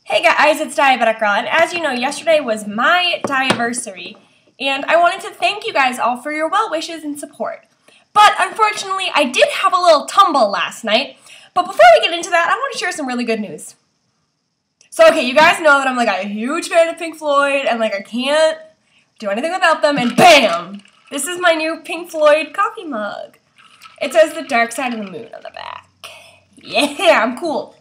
Hey guys, it's Diabetic Girl, and as you know, yesterday was my diaversary, and I wanted to thank you guys all for your well wishes and support. But unfortunately, I did have a little tumble last night, but before we get into that, I want to share some really good news. So okay, you guys know that I'm like a huge fan of Pink Floyd, and like I can't do anything without them, and BAM! This is my new Pink Floyd coffee mug. It says the dark side of the moon on the back. Yeah, I'm cool.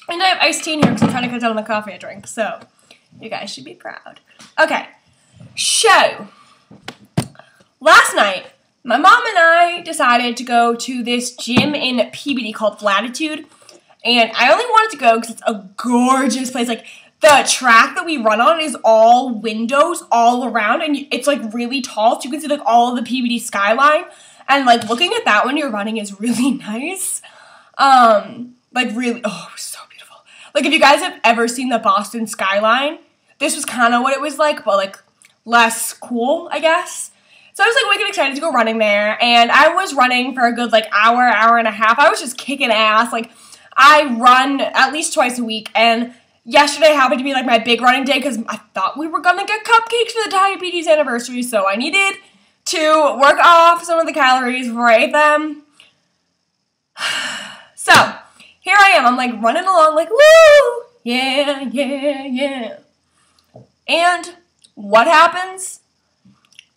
And I have iced tea in here because I'm trying to cut down on the coffee I drink, so you guys should be proud. Okay, so last night, my mom and I decided to go to this gym in PBD called Latitude, and I only wanted to go because it's a gorgeous place. Like, the track that we run on is all windows all around, and it's like really tall, so you can see like all of the PBD skyline, and like looking at that when you're running is really nice. Like really, oh, it was so beautiful. Like if you guys have ever seen the Boston skyline, this was kind of what it was like, but like less cool, I guess. So I was like wicked excited to go running there, and I was running for a good like hour and a half. I was just kicking ass. Like I run at least twice a week, and yesterday happened to be like my big running day because I thought we were gonna get cupcakes for the diabetes anniversary, so I needed to work off some of the calories before I ate them. So here I am, I'm like running along like, woo, yeah, yeah, yeah. And what happens?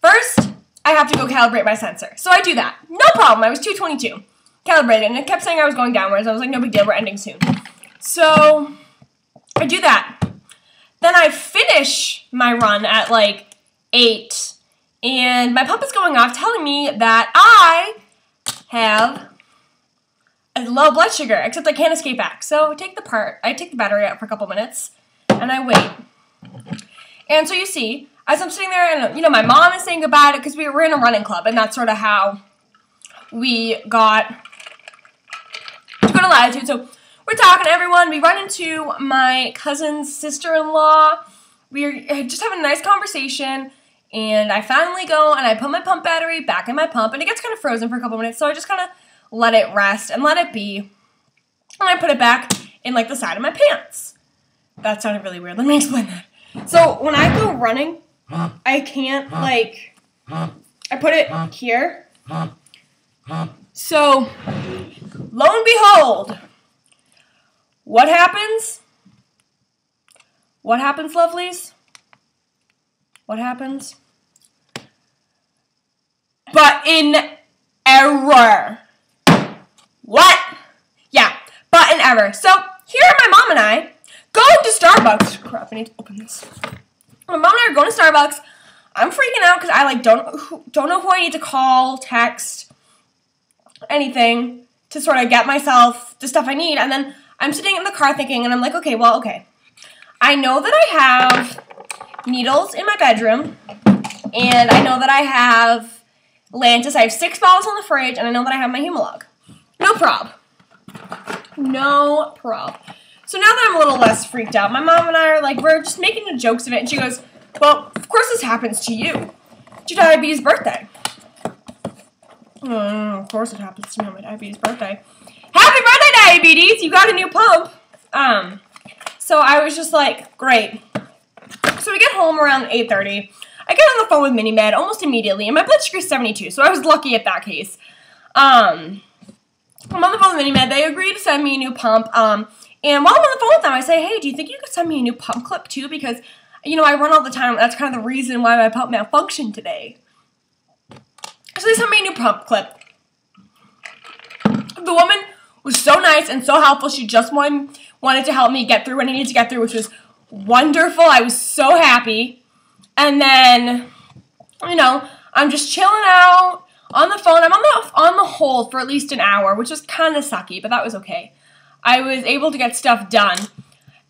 First, I have to go calibrate my sensor. So I do that. No problem, I was 222. Calibrated, and it kept saying I was going downwards. I was like, no big deal, we're ending soon. So I do that. Then I finish my run at like 8, and my pump is going off telling me that I have a low blood sugar, except I can't escape back. So I take the battery out for a couple minutes, and I wait. And so you see, as I'm sitting there, and you know, my mom is saying goodbye because we were in a running club, and that's sort of how we got to go to Latitude. So we're talking to everyone. We run into my cousin's sister-in-law. We're just having a nice conversation, and I finally go and I put my pump battery back in my pump, and it gets kind of frozen for a couple minutes, so I just kind of let it rest and let it be. And I put it back in like the side of my pants. That sounded really weird. Let me explain that. So when I go running, I can't like, I put it here. So lo and behold, what happens? What happens, lovelies? What happens? Button error. What? Yeah, button error. So here are my mom and I going to Starbucks. Crap, I need to open this. My mom and I are going to Starbucks. I'm freaking out because I like don't know who I need to call, text, anything to sort of get myself the stuff I need. And then I'm sitting in the car thinking, and I'm like, okay. I know that I have needles in my bedroom, and I know that I have Lantus. I have 6 bottles on the fridge, and I know that I have my Humalog. No prob. No prob. So now that I'm a little less freaked out, my mom and I are like, we're just making the jokes of it, and she goes, well, of course this happens to you. It's your diabetes birthday. Of course it happens to me on my diabetes birthday. Happy birthday, diabetes! You got a new pump. So I was just like, great. So we get home around 8:30. I get on the phone with Minimed almost immediately, and my blood sugar is 72, so I was lucky at that case. I'm on the phone with Minimed. They agreed to send me a new pump. And while I'm on the phone with them, I say, hey, do you think you could send me a new pump clip too? Because, you know, I run all the time. That's kind of the reason why my pump malfunctioned today. So they sent me a new pump clip. The woman was so nice and so helpful. She just wanted to help me get through what I needed to get through, which was wonderful. I was so happy. And then, you know, I'm just chilling out on the phone. I'm on the hold for at least an hour, which was kind of sucky, but that was okay. I was able to get stuff done.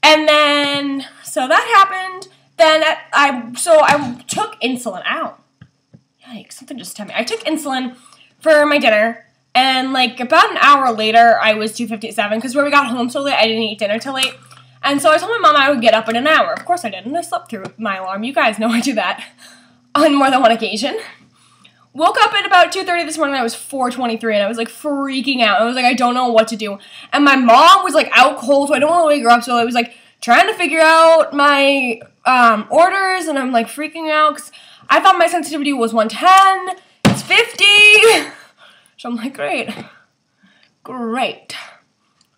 And then, so that happened. Then I took insulin out. Yikes, something just told me. I took insulin for my dinner, and like about an hour later, I was 257, because when we got home so late, I didn't eat dinner till late. And so I told my mom I would get up in an hour. Of course I did, and I slept through my alarm. You guys know I do that on more than one occasion. Woke up at about 2:30 this morning, I was 4:23, and I was, like, freaking out. I was like, I don't know what to do. And my mom was, like, out cold, so I don't want to wake her up, so I was, like, trying to figure out my orders, and I'm, like, freaking out, because I thought my sensitivity was 110. It's 50. So I'm like, great.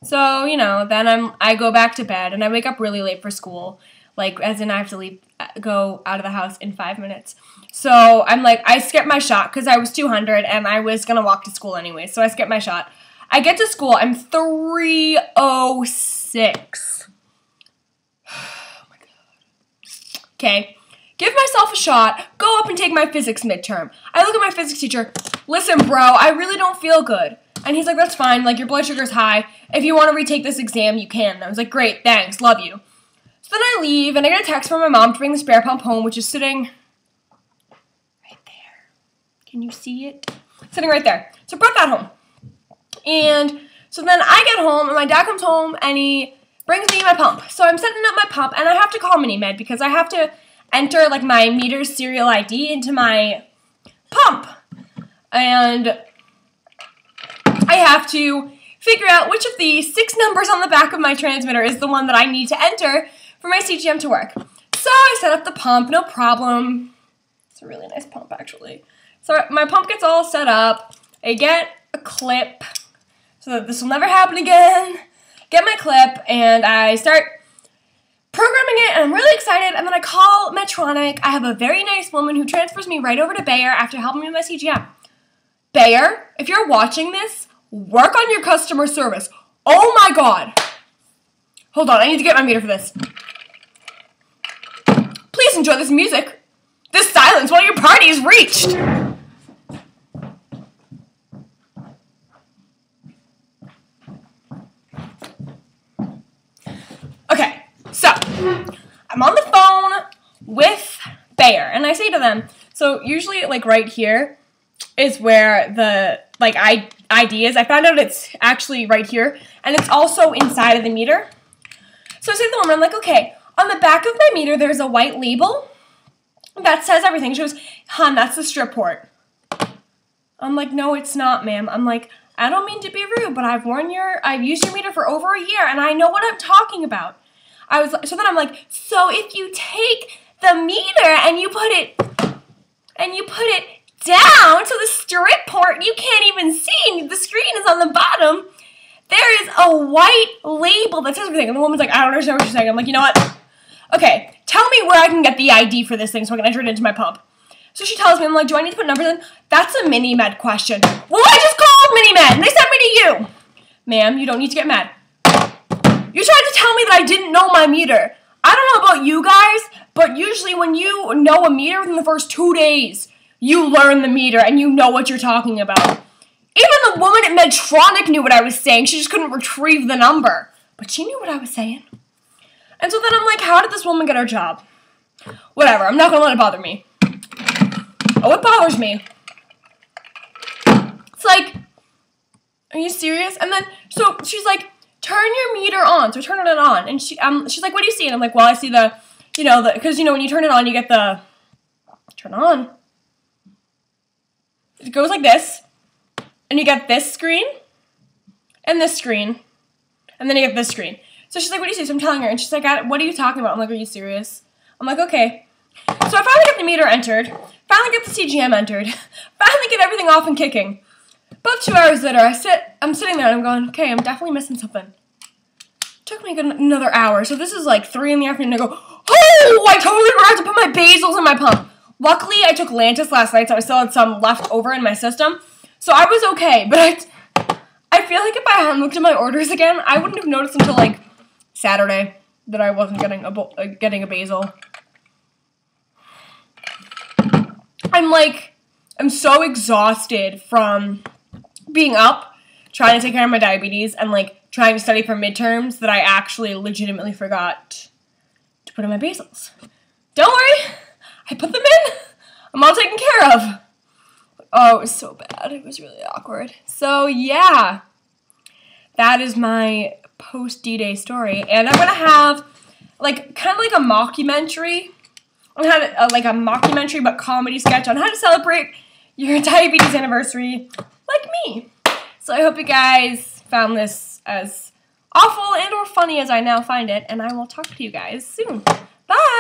So, you know, then I go back to bed, and I wake up really late for school. Like, as in I have to go out of the house in 5 minutes. So I'm like, I skipped my shot because I was 200 and I was going to walk to school anyway. So I skipped my shot. I get to school. I'm 3:06. Oh my God. Okay. Give myself a shot. Go up and take my physics midterm. I look at my physics teacher. Listen, bro, I really don't feel good. And he's like, that's fine. Like, your blood sugar's high. If you want to retake this exam, you can. And I was like, great, thanks, love you. So then I leave, and I get a text from my mom to bring the spare pump home, which is sitting right there. Can you see it? Sitting right there. So I brought that home. And so then I get home, and my dad comes home, and he brings me my pump. So I'm setting up my pump, and I have to call Mini-Med because I have to enter, like, my meter's serial ID into my pump. And I have to figure out which of the 6 numbers on the back of my transmitter is the one that I need to enter for my CGM to work. So I set up the pump, no problem. It's a really nice pump, actually. So my pump gets all set up. I get a clip so that this will never happen again. Get my clip, and I start programming it, and I'm really excited, and then I call Medtronic. I have a very nice woman who transfers me right over to Bayer after helping me with my CGM. Bayer, if you're watching this, work on your customer service. Oh my God. Hold on, I need to get my meter for this. Please enjoy this music. This silence while your party is reached. Okay, so I'm on the phone with Bayer, and I say to them, so usually, like, right here is where the, like, ID is. I found out it's actually right here, and it's also inside of the meter. So I say to the woman, I'm like, okay, on the back of my meter, there's a white label that says everything. She goes, hon, that's the strip port. I'm like, no, it's not, ma'am. I'm like, I don't mean to be rude, but I've used your meter for over a year, and I know what I'm talking about. So then I'm like, so if you take the meter and you put it down to the strip port, you can't even see, the screen is on the bottom, there is a white label that says everything. And the woman's like, I don't understand what you're saying. I'm like, you know what? Okay, tell me where I can get the ID for this thing so I can enter it into my pump. So she tells me, I'm like, do I need to put numbers in? That's a Mini-Med question. Well, I just called Mini-Med, and they sent me to you. Ma'am, you don't need to get mad. You tried to tell me that I didn't know my meter. I don't know about you guys, but usually when you know a meter within the first 2 days, you learn the meter and you know what you're talking about. Even the woman at Medtronic knew what I was saying. She just couldn't retrieve the number. But she knew what I was saying. And so then I'm like, how did this woman get her job? Whatever, I'm not going to let it bother me. Oh, it bothers me. It's like, are you serious? And then, so she's like, turn your meter on. So I turn it on. And she's like, what do you see? And I'm like, well, I see the, because, when you turn it on, you get the, turn on. It goes like this. And you get this screen, and this screen, and then you get this screen. So she's like, what do you see? So I'm telling her, and she's like, what are you talking about? I'm like, are you serious? I'm like, okay. So I finally get the meter entered, finally get the CGM entered, finally get everything off and kicking. About 2 hours later, I'm sitting there, and I'm going, okay, I'm definitely missing something. It took me another hour, so this is like 3 in the afternoon, and I go, oh, I totally forgot to put my basils in my pump. Luckily, I took Lantus last night, so I still had some left over in my system. So I was okay, but I feel like if I hadn't looked at my orders again, I wouldn't have noticed until, like, Saturday that I wasn't getting a basal. I'm so exhausted from being up, trying to take care of my diabetes, and, like, trying to study for midterms that I actually legitimately forgot to put in my basals. Don't worry, I put them in. I'm all taken care of. Oh, it was so bad. It was really awkward. So, yeah. That is my post-D-Day story. And I'm going to have, like, kind of like a mockumentary. I'm going to have, like, a mockumentary but comedy sketch on how to celebrate your diabetes anniversary like me. So I hope you guys found this as awful and or funny as I now find it, and I will talk to you guys soon. Bye!